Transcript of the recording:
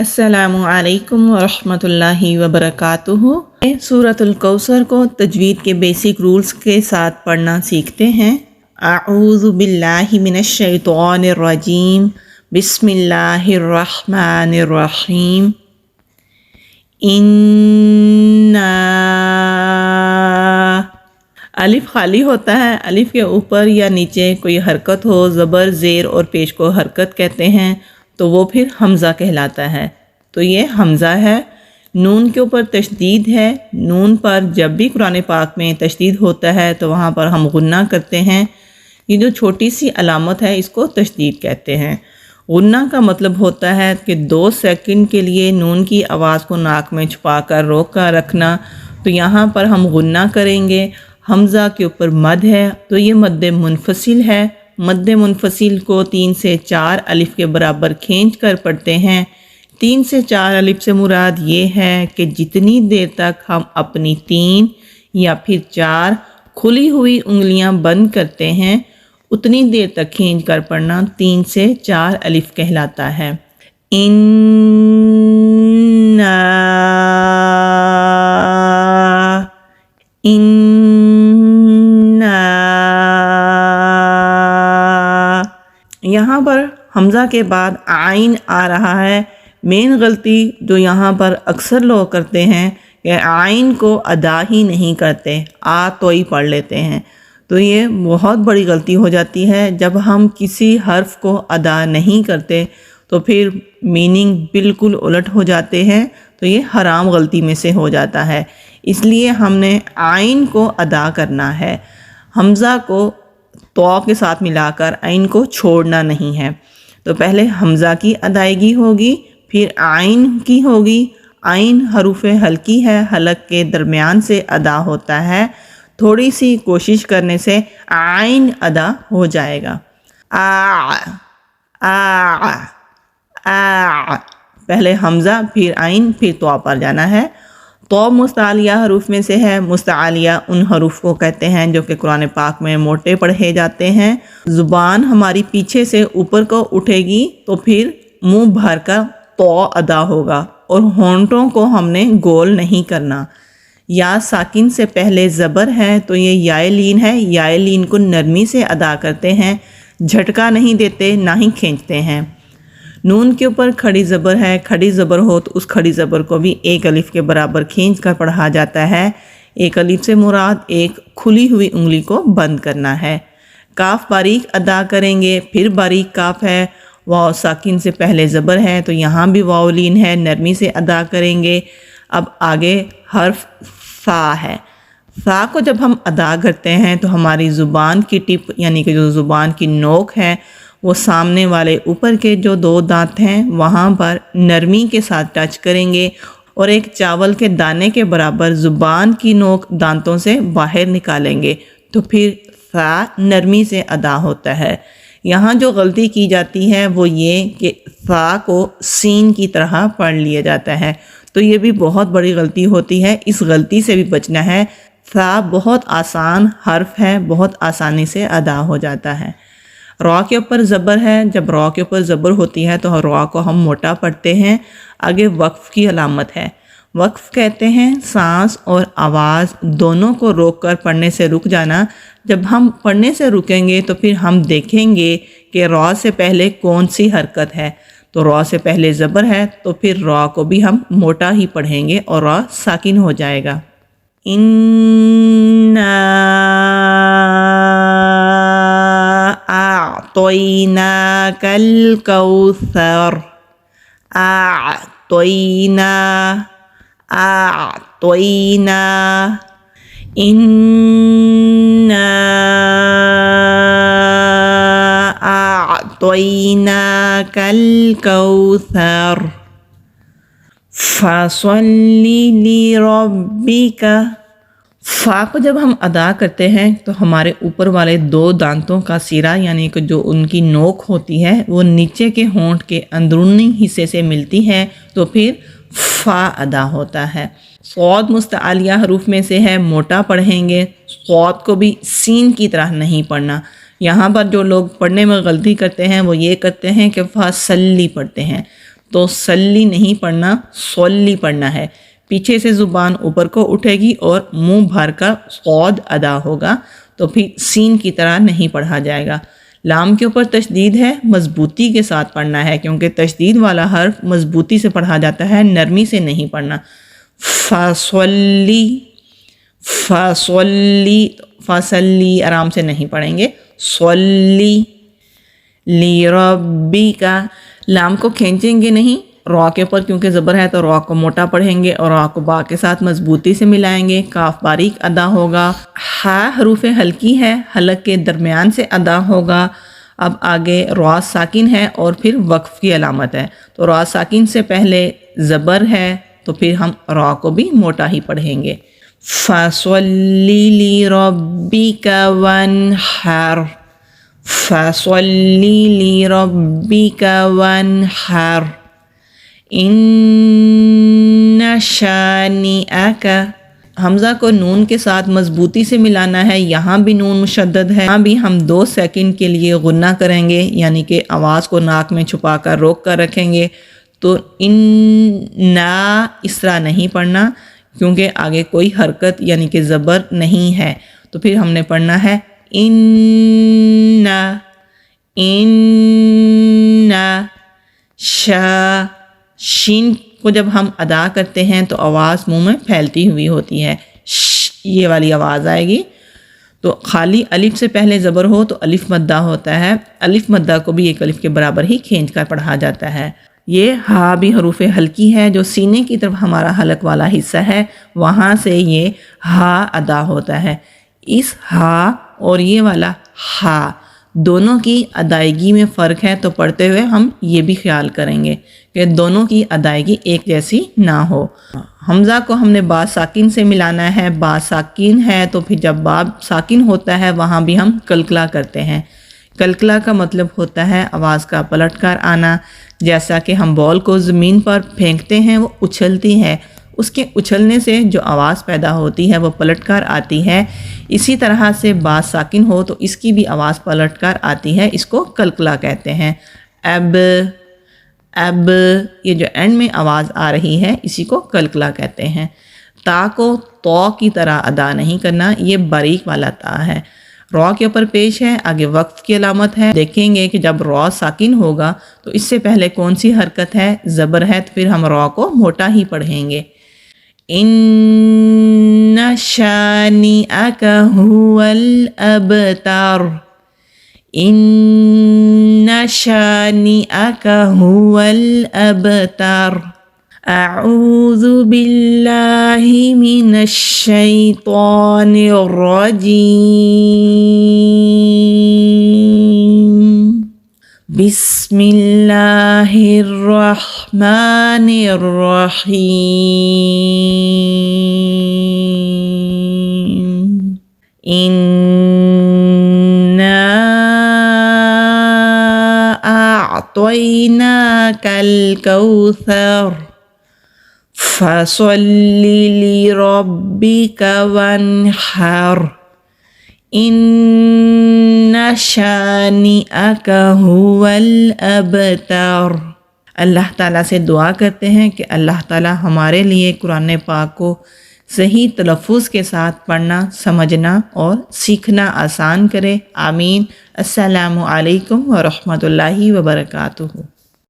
السلام علیکم ورحمۃ اللہ وبرکاتہ۔ سورۃ الکوثر کو تجوید کے بیسک رولز کے ساتھ پڑھنا سیکھتے ہیں۔ اعوذ باللہ من الشیطان الرجیم، بسم اللہ الرحمن الرحیم۔ الف خالی ہوتا ہے، الف کے اوپر یا نیچے کوئی حرکت ہو، زبر، زیر اور پیش کو حرکت کہتے ہیں، تو وہ پھر حمزہ کہلاتا ہے۔ تو یہ حمزہ ہے۔ نون کے اوپر تشدید ہے۔ نون پر جب بھی قرآن پاک میں تشدید ہوتا ہے تو وہاں پر ہم غنہ کرتے ہیں۔ یہ جو چھوٹی سی علامت ہے اس کو تشدید کہتے ہیں۔ غنہ کا مطلب ہوتا ہے کہ 2 سیکنڈ کے لیے نون کی آواز کو ناک میں چھپا کر روک کر رکھنا۔ تو یہاں پر ہم غنہ کریں گے۔ حمزہ کے اوپر مد ہے تو یہ مد منفصل ہے۔ مد منفصل کو 3 سے 4 الف کے برابر کھینچ کر پڑھتے ہیں۔ 3 سے 4 الف سے مراد یہ ہے کہ جتنی دیر تک ہم اپنی 3 یا پھر 4 کھلی ہوئی انگلیاں بند کرتے ہیں اتنی دیر تک کھینچ کر پڑھنا 3 سے 4 الف کہلاتا ہے۔ یہاں پر حمزہ کے بعد عین آ رہا ہے۔ مین غلطی جو یہاں پر اکثر لوگ کرتے ہیں کہ عین کو ادا ہی نہیں کرتے، تو ہی پڑھ لیتے ہیں۔ تو یہ بہت بڑی غلطی ہو جاتی ہے۔ جب ہم کسی حرف کو ادا نہیں کرتے تو پھر میننگ بالکل الٹ ہو جاتے ہیں، تو یہ حرام غلطی میں سے ہو جاتا ہے۔ اس لیے ہم نے عین کو ادا کرنا ہے، حمزہ کو تو کے ساتھ ملا کر عین کو چھوڑنا نہیں ہے۔ تو پہلے حمزہ کی ادائیگی ہوگی، پھر عین کی ہوگی۔ عین حروف ہلکی ہے، حلق کے درمیان سے ادا ہوتا ہے۔ تھوڑی سی کوشش کرنے سے عین ادا ہو جائے گا۔ پہلے حمزہ، پھر عین، پھر تو پر جانا ہے۔ تو مستعلیہ حروف میں سے ہے۔ مستعلیہ ان حروف کو کہتے ہیں جو کہ قرآن پاک میں موٹے پڑھے جاتے ہیں۔ زبان ہماری پیچھے سے اوپر کو اٹھے گی تو پھر منہ بھر کر تو ادا ہوگا، اور ہونٹوں کو ہم نے گول نہیں کرنا۔ یا ساکن سے پہلے زبر ہے تو یہ یائے لین ہے، یائے لین کو نرمی سے ادا کرتے ہیں، جھٹکا نہیں دیتے، نہ ہی کھینچتے ہیں۔ نون کے اوپر کھڑی زبر ہے، کھڑی زبر ہو تو اس کھڑی زبر کو بھی 1 الف کے برابر کھینچ کر پڑھا جاتا ہے۔ 1 الف سے مراد ایک کھلی ہوئی انگلی کو بند کرنا ہے۔ کاف باریک ادا کریں گے، پھر باریک کاف ہے۔ واو ساکن سے پہلے زبر ہے تو یہاں بھی واو لین ہے، نرمی سے ادا کریں گے۔ اب آگے حرف سا ہے۔ سا کو جب ہم ادا کرتے ہیں تو ہماری زبان کی ٹپ یعنی کہ جو زبان کی نوک ہے وہ سامنے والے اوپر کے جو 2 دانت ہیں وہاں پر نرمی کے ساتھ ٹچ کریں گے، اور ایک چاول کے دانے کے برابر زبان کی نوک دانتوں سے باہر نکالیں گے، تو پھر سا نرمی سے ادا ہوتا ہے۔ یہاں جو غلطی کی جاتی ہے وہ یہ کہ سا کو سین کی طرح پڑھ لیا جاتا ہے، تو یہ بھی بہت بڑی غلطی ہوتی ہے۔ اس غلطی سے بھی بچنا ہے۔ سا بہت آسان حرف ہے، بہت آسانی سے ادا ہو جاتا ہے۔ را کے اوپر زبر ہے، جب را کے اوپر زبر ہوتی ہے تو را کو ہم موٹا پڑھتے ہیں۔ آگے وقف کی علامت ہے۔ وقف کہتے ہیں سانس اور آواز دونوں کو روک کر پڑھنے سے رک جانا۔ جب ہم پڑھنے سے رکیں گے تو پھر ہم دیکھیں گے کہ را سے پہلے کون سی حرکت ہے۔ تو را سے پہلے زبر ہے تو پھر را کو بھی ہم موٹا ہی پڑھیں گے اور را ساکن ہو جائے گا۔ اعطیناک الکوثر، اعطینا، اعطینا، انا اعطیناک الکوثر فصل لربک۔ فا کو جب ہم ادا کرتے ہیں تو ہمارے اوپر والے 2 دانتوں کا سرا یعنی کہ جو ان کی نوک ہوتی ہے وہ نیچے کے ہونٹ کے اندرونی حصے سے ملتی ہے، تو پھر فا ادا ہوتا ہے۔ صاد مستعلیہ حروف میں سے ہے، موٹا پڑھیں گے۔ صاد کو بھی سین کی طرح نہیں پڑھنا۔ یہاں پر جو لوگ پڑھنے میں غلطی کرتے ہیں وہ یہ کرتے ہیں کہ فاصلی پڑھتے ہیں، تو سلی نہیں پڑھنا، سولی پڑھنا ہے۔ پیچھے سے زبان اوپر کو اٹھے گی اور منہ بھر کر صاد ادا ہوگا، تو پھر سین کی طرح نہیں پڑھا جائے گا۔ لام کے اوپر تشدید ہے، مضبوطی کے ساتھ پڑھنا ہے، کیونکہ تشدید والا حرف مضبوطی سے پڑھا جاتا ہے، نرمی سے نہیں پڑھنا۔ فصلی، فصلی، فصلی آرام سے نہیں پڑھیں گے، صلی لربک، لام کو کھینچیں گے نہیں را کے اوپر، کیونکہ زبر ہے تو را کو موٹا پڑھیں گے اور را کو با کے ساتھ مضبوطی سے ملائیں گے، کاف باریک ادا ہوگا۔ ہا حروف ہلکی ہے، حلق کے درمیان سے ادا ہوگا۔ اب آگے را ساکن ہے اور پھر وقف کی علامت ہے، تو را ساکن سے پہلے زبر ہے تو پھر ہم را کو بھی موٹا ہی پڑھیں گے۔ فَصَلِّ لِرَبِّكَ وَانْحَرْ، فَصَلِّ لِرَبِّكَ وَانْحَرْ، اِنَّ شَانِئَكَ، حمزہ کو نون کے ساتھ مضبوطی سے ملانا ہے، یہاں بھی نون مشدد ہے، یہاں بھی ہم 2 سیکنڈ کے لیے غنہ کریں گے، یعنی کہ آواز کو ناک میں چھپا کر روک کر رکھیں گے۔ تو اِنَّا اس طرح نہیں پڑھنا، کیونکہ آگے کوئی حرکت یعنی کہ زبر نہیں ہے، تو پھر ہم نے پڑھنا ہے اِنَّا، اِنَّا، شا، شین کو جب ہم ادا کرتے ہیں تو آواز منہ میں پھیلتی ہوئی ہوتی ہے، یہ والی آواز آئے گی۔ تو خالی الف سے پہلے زبر ہو تو الف مدہ ہوتا ہے، الف مدہ کو بھی ایک الف کے برابر ہی کھینچ کر پڑھا جاتا ہے۔ یہ ہا بھی حروف ہلکی ہے، جو سینے کی طرف ہمارا حلق والا حصہ ہے، وہاں سے یہ ہا ادا ہوتا ہے۔ اس ہا اور یہ والا ہا دونوں کی ادائیگی میں فرق ہے، تو پڑھتے ہوئے ہم یہ بھی خیال کریں گے کہ دونوں کی ادائیگی ایک جیسی نہ ہو۔ حمزہ کو ہم نے با ساکن سے ملانا ہے، با ساکن ہے تو پھر جب با ساکن ہوتا ہے وہاں بھی ہم کلکلا کرتے ہیں۔ کلکلا کا مطلب ہوتا ہے آواز کا پلٹ کر آنا، جیسا کہ ہم بال کو زمین پر پھینکتے ہیں وہ اچھلتی ہے، اس کے اچھلنے سے جو آواز پیدا ہوتی ہے وہ پلٹ کر آتی ہے، اسی طرح سے با ساکن ہو تو اس کی بھی آواز پلٹ کر آتی ہے، اس کو کلکلا کہتے ہیں۔ اب، اب یہ جو اینڈ میں آواز آ رہی ہے اسی کو کلکلا کہتے ہیں۔ تا کو تو کی طرح ادا نہیں کرنا، یہ باریک والا تا ہے، را کے اوپر پیش ہے، آگے وقف کی علامت ہے۔ دیکھیں گے کہ جب را ساکن ہوگا تو اس سے پہلے کون سی حرکت ہے، زبر ہے، تو پھر ہم را کو موٹا ہی پڑھیں گے۔ اِنَّ شَانِئَكَ هُوَ الْأَبْتَرُ، اِنَّ شَانِئَكَ هُوَ الْأَبْتَرُ۔ اعوذ باللہ من الشیطان الرجیم، بسم اللہ الرحمن الرحیم، اِنَّا أعطيناك الكوثر فصل لربك وانحر إن شانئك هو الأبتر۔ اللہ تعالیٰ سے دعا کرتے ہیں کہ اللہ تعالیٰ ہمارے لیے قرآن پاک کو صحیح تلفظ کے ساتھ پڑھنا، سمجھنا اور سیکھنا آسان کرے، آمین۔ السلام علیکم ورحمۃ اللہ وبرکاتہ۔